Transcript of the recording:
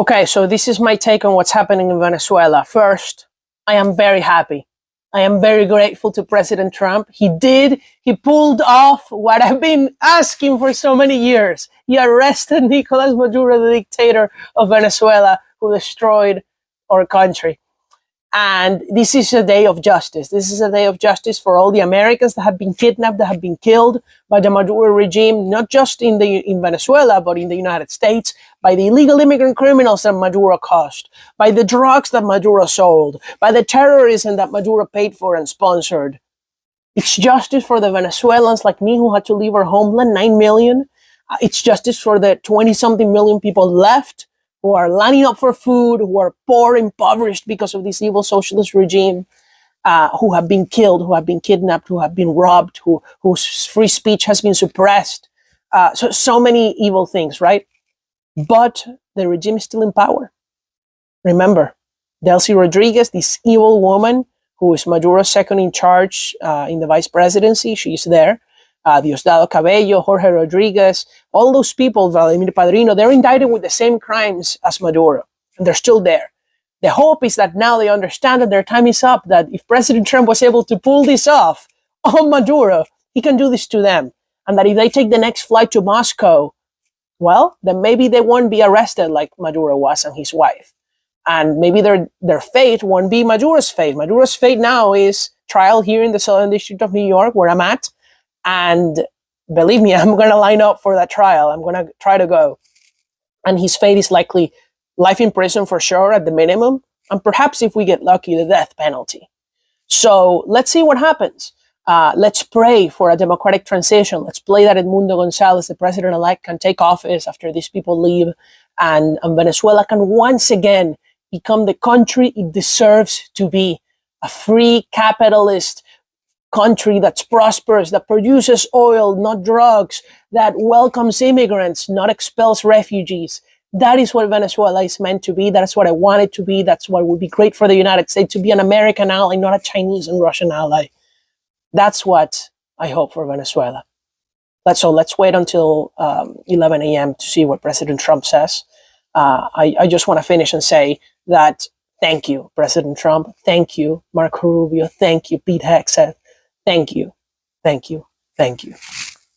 Okay, so this is my take on what's happening in Venezuela. First, I am very happy. I am very grateful to President Trump. He pulled off what I've been asking for so many years. He arrested Nicolas Maduro, the dictator of Venezuela, who destroyed our country. And this is a day of justice. This is a day of justice for all the Americans that have been kidnapped, that have been killed by the Maduro regime, not just in Venezuela, but in the United States, by the illegal immigrant criminals that Maduro caused, by the drugs that Maduro sold, by the terrorism that Maduro paid for and sponsored. It's justice for the Venezuelans like me who had to leave our homeland, 9 million. It's justice for the 20-something million people left who are lining up for food, who are poor, impoverished because of this evil socialist regime, who have been killed, who have been kidnapped, who have been robbed, whose free speech has been suppressed. So many evil things, right? But the regime is still in power. Remember, Delcy Rodriguez, this evil woman who is Maduro's second in charge in the vice presidency, she's there. Diosdado Cabello, Jorge Rodriguez, all those people, Vladimir Padrino, they're indicted with the same crimes as Maduro, and they're still there. The hope is that now they understand that their time is up, that if President Trump was able to pull this off on Maduro, he can do this to them, and that if they take the next flight to Moscow, well, then maybe they won't be arrested like Maduro was and his wife. And maybe their fate won't be Maduro's fate. Maduro's fate now is trial here in the Southern District of New York, where I'm at. And believe me, I'm going to line up for that trial. I'm going to try to go. And his fate is likely life in prison for sure at the minimum. And perhaps if we get lucky, the death penalty. So let's see what happens. Let's pray for a democratic transition. Let's pray that Edmundo Gonzalez, the president-elect, can take office after these people leave. And Venezuela can once again become the country it deserves to be. A free capitalist country that's prosperous, that produces oil, not drugs, that welcomes immigrants, not expels refugees. That is what Venezuela is meant to be. That's what I want it to be. That's what would be great for the United States, to be an American ally, not a Chinese and Russian ally. That's what I hope for Venezuela. Let's wait until 11 a.m. to see what President Trump says. I just want to finish and say that thank you, President Trump. Thank you, Marco Rubio. Thank you, Pete Hegseth. Thank you. Thank you. Thank you.